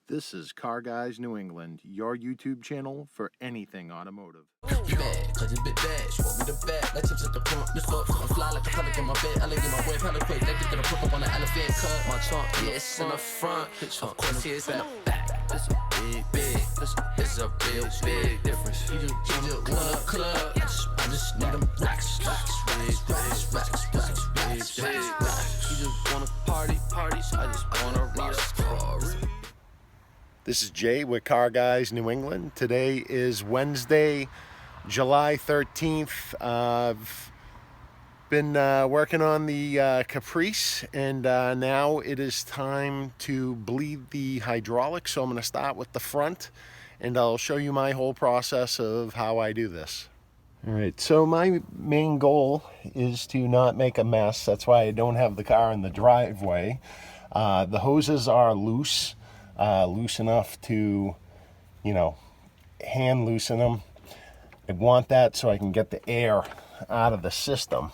This is Car Guys New England, your YouTube channel for anything automotive. You bad, cause it's bit bad. Smoke me the bad, like tips at the front. Let's go. I'm fly like a pelican in my bed. I get my way hella quick. They get to the hook up on the elephant cut. My trunk, yeah, it's in the front. Of course, it's in the back. This a big. This a real big difference. You just want a club. I just need them racks. You just want a party. I just want a rock. This is Jay with Car Guys New England. Today is Wednesday, July 13th. I've been working on the Caprice, and now it is time to bleed the hydraulics. So I'm going to start with the front, and I'll show you my whole process of how I do this. All right, so my main goal is to not make a mess. That's why I don't have the car in the driveway. The hoses are loose enough to, hand loosen them. I want that so I can get the air out of the system.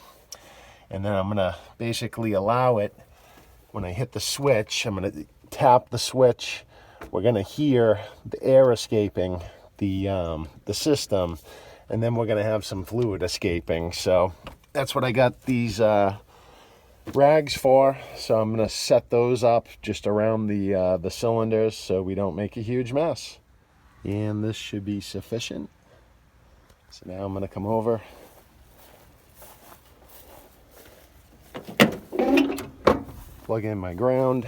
And then I'm gonna basically allow it, when I hit the switch, I'm gonna tap the switch. We're gonna hear the air escaping the system, and then we're gonna have some fluid escaping. So that's what I got these rags for. So I'm going to set those up just around the cylinders so we don't make a huge mess. And this should be sufficient. So now I'm going to come over, plug in my ground,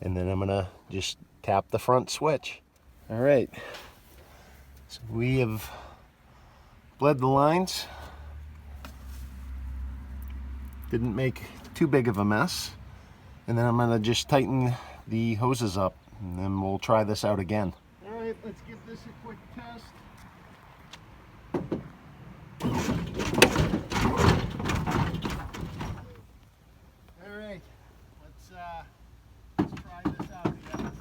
and then I'm going to just tap the front switch. All right, so we have bled the lines. Didn't make too big of a mess. And then I'm gonna just tighten the hoses up, and then we'll try this out again. All right, let's give this a quick test. All right, let's try this out again.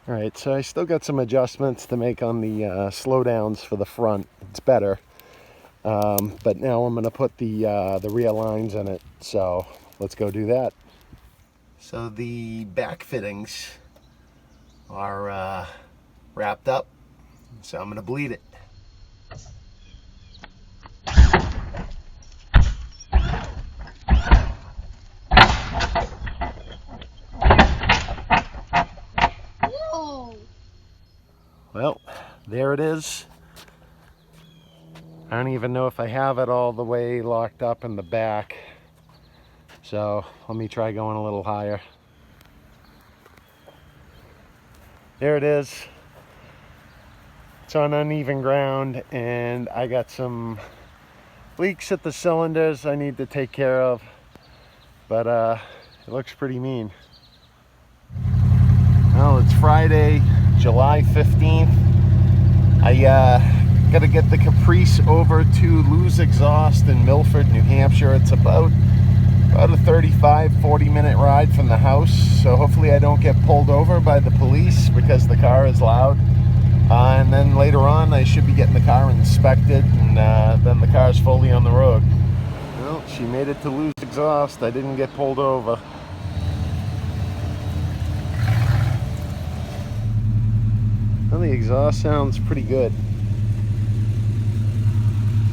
All right, so I still got some adjustments to make on the slowdowns for the front. It's better, but now I'm going to put the rear lines in it. So let's go do that. So the back fittings are wrapped up, so I'm going to bleed it. Well, there it is. I don't even know if I have it all the way locked up in the back. So let me try going a little higher. There it is. It's on uneven ground, and I got some leaks at the cylinders I need to take care of. But it looks pretty mean. Well, it's Friday, July 15th. I got to get the Caprice over to Lou's Exhaust in Milford, New Hampshire. It's about a 35-40 minute ride from the house. So hopefully I don't get pulled over by the police because the car is loud. And then later on I should be getting the car inspected, and then the car's fully on the road. Well, she made it to Lou's Exhaust. I didn't get pulled over. Well, the exhaust sounds pretty good,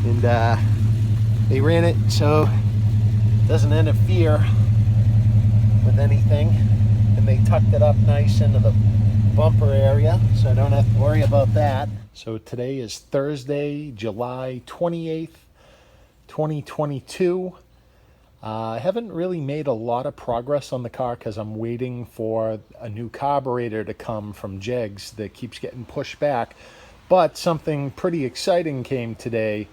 and they ran it so it doesn't interfere with anything, and they tucked it up nice into the bumper area, so I don't have to worry about that. So today is Thursday, July 28th, 2022. I haven't really made a lot of progress on the car because I'm waiting for a new carburetor to come from Jegs that keeps getting pushed back. But something pretty exciting came today,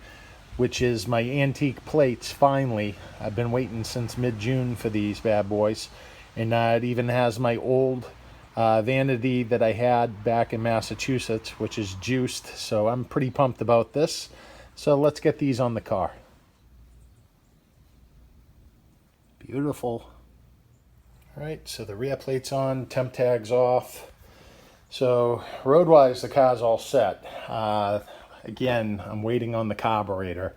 which is my antique plates, finally. I've been waiting since mid-June for these bad boys. And it even has my old vanity that I had back in Massachusetts, which is juiced. So I'm pretty pumped about this. So let's get these on the car. Beautiful. All right, so the rear plate's on, temp tag's off. So road-wise, the car's all set. Again, I'm waiting on the carburetor.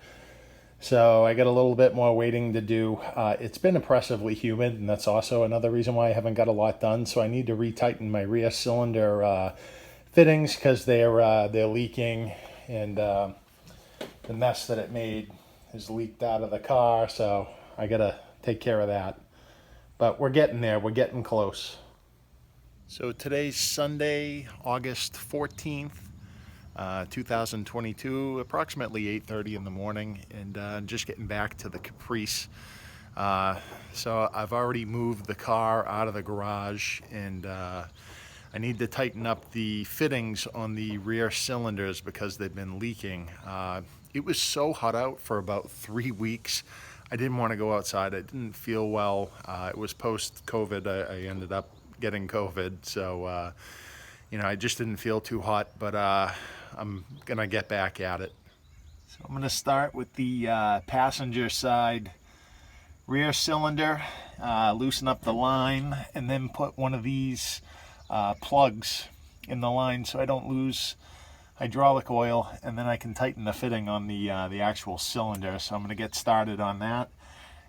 So I got a little bit more waiting to do. It's been oppressively humid, and that's also another reason why I haven't got a lot done. So I need to retighten my rear cylinder fittings because they're leaking, and the mess that it made is leaked out of the car. So I gotta take care of that. But we're getting there. We're getting close. So today's Sunday, August 14th. 2022, approximately 8:30 in the morning, and just getting back to the Caprice. So I've already moved the car out of the garage, and I need to tighten up the fittings on the rear cylinders because they've been leaking. It was so hot out for about 3 weeks. I didn't want to go outside. I didn't feel well. It was post-COVID. I ended up getting COVID, so I just didn't feel too hot, but I'm gonna get back at it. So I'm gonna start with the passenger side rear cylinder, loosen up the line, and then put one of these plugs in the line so I don't lose hydraulic oil, and then I can tighten the fitting on the actual cylinder. So I'm gonna get started on that,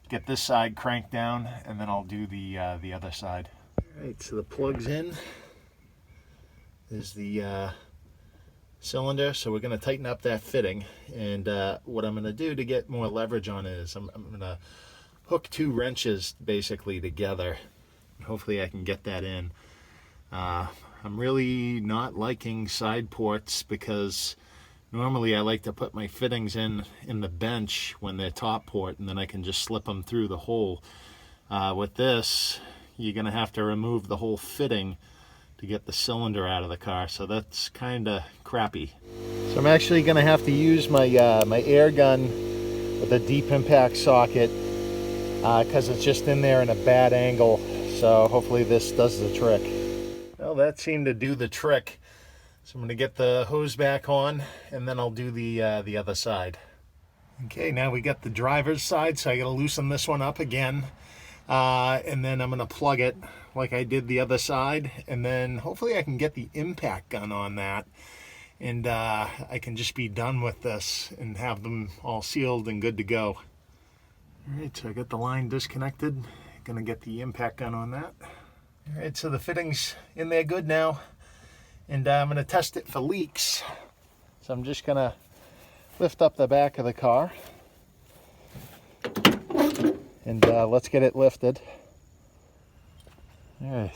get this side cranked down, and then I'll do the other side. All right, so the plug's in. Is the cylinder, so we're going to tighten up that fitting, and what I'm going to do to get more leverage on it is I'm going to hook 2 wrenches basically together, and hopefully I can get that in. I'm really not liking side ports because normally I like to put my fittings in the bench when they're top port, and then I can just slip them through the hole. With this, you're going to have to remove the whole fitting to get the cylinder out of the car, so that's kind of crappy. So I'm actually going to have to use my my air gun with a deep impact socket because it's just in there in a bad angle. So hopefully this does the trick. Well, that seemed to do the trick. So I'm going to get the hose back on, and then I'll do the other side. Okay, now we got the driver's side, so I got to loosen this one up again. And then I'm going to plug it like I did the other side, and then hopefully I can get the impact gun on that, and I can just be done with this and have them all sealed and good to go. Alright, so I got the line disconnected. Gonna get the impact gun on that. Alright, so the fitting's in there good now, and I'm gonna test it for leaks. So I'm just gonna lift up the back of the car, and let's get it lifted. All right,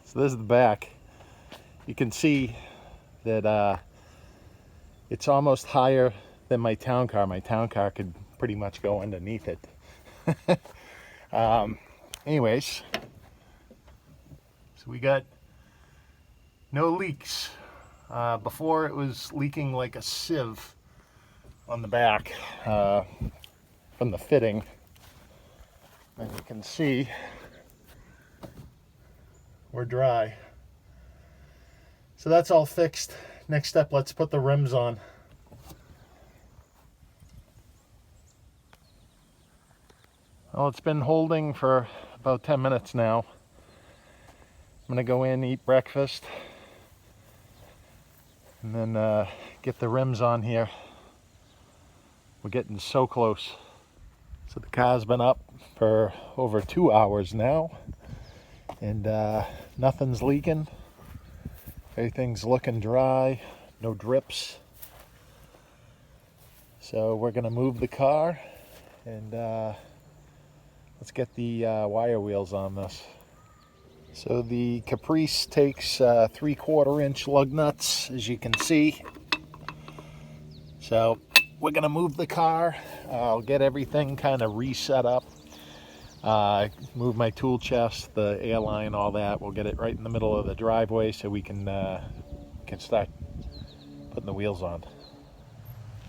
so this is the back. You can see that it's almost higher than my town car. My town car could pretty much go underneath it. Anyways, so we got no leaks. Before it was leaking like a sieve on the back from the fitting. As you can see, we're dry. So that's all fixed. Next step, let's put the rims on. Well, it's been holding for about 10 minutes now. I'm gonna go in, eat breakfast, and then get the rims on here. We're getting so close. So the car's been up for over 2 hours now, and nothing's leaking. Everything's looking dry, no drips. So we're gonna move the car, and let's get the wire wheels on this. So the Caprice takes 3/4 inch lug nuts, as you can see. So we're gonna move the car. I'll get everything kind of reset up. Move my tool chest, the airline, all that. We'll get it right in the middle of the driveway so we can start putting the wheels on.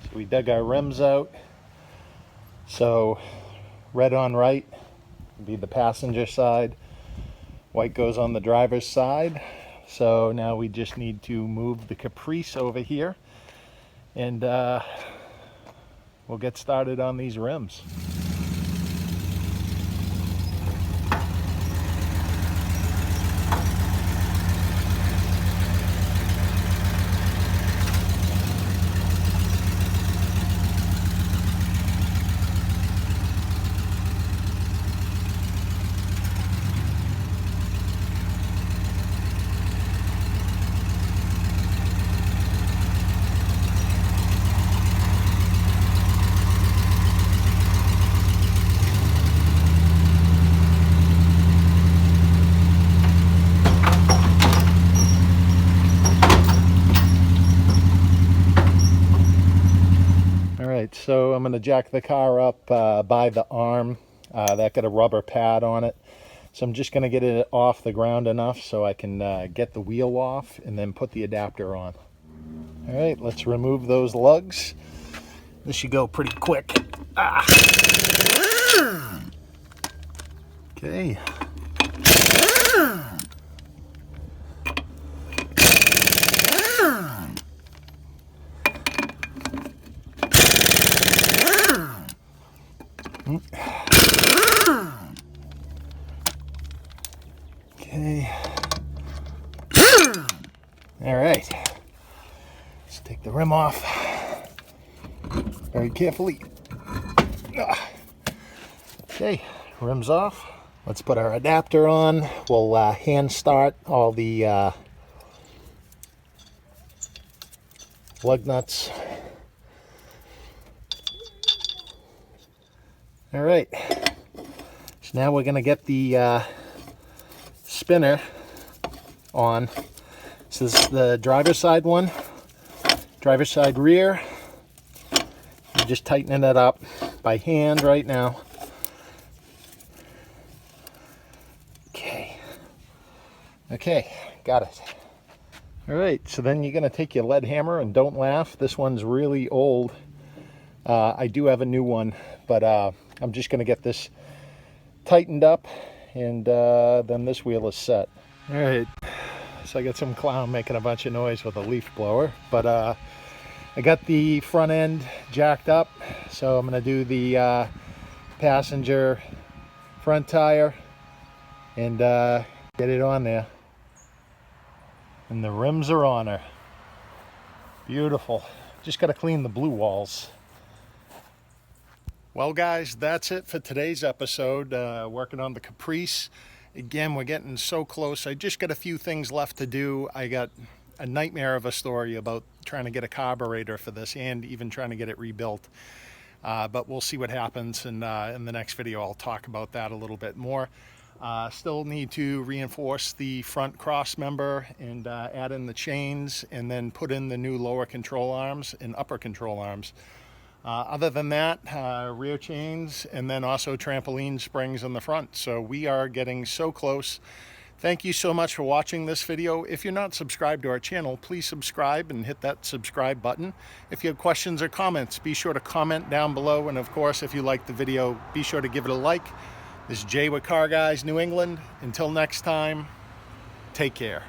So we dug our rims out. So red on right would be the passenger side. White goes on the driver's side. So now we just need to move the Caprice over here, and we'll get started on these rims. so I'm going to jack the car up by the arm. That got a rubber pad on it. So I'm just going to get it off the ground enough so I can get the wheel off and then put the adapter on. All right, let's remove those lugs. This should go pretty quick. Ah. Okay. Okay. All right. Let's take the rim off very carefully. Okay, rim's off. Let's put our adapter on. We'll hand start all the lug nuts. All right. So now we're going to get the spinner on. So this is the driver's side one. Driver's side rear. I'm just tightening it up by hand right now. Okay, got it. All right, so then you're going to take your lead hammer, and don't laugh, this one's really old. I do have a new one, but I'm just going to get this tightened up, and then this wheel is set. All right, so I got some clown making a bunch of noise with a leaf blower, but I got the front end jacked up, so I'm going to do the passenger front tire and get it on there. And the rims are on her. Beautiful. Just got to clean the blue walls. Well, guys, that's it for today's episode. Working on the Caprice. Again, we're getting so close. I just got a few things left to do. I got a nightmare of a story about trying to get a carburetor for this and even trying to get it rebuilt. But we'll see what happens. And in the next video, I'll talk about that a little bit more. Still need to reinforce the front cross member and add in the chains and then put in the new lower control arms and upper control arms. Other than that, rear chains and then also trampoline springs in the front. So we are getting so close. Thank you so much for watching this video. If you're not subscribed to our channel, please subscribe and hit that subscribe button. If you have questions or comments, be sure to comment down below. And of course, if you like the video, be sure to give it a like. This is Jay with Car Guys New England. Until next time, take care.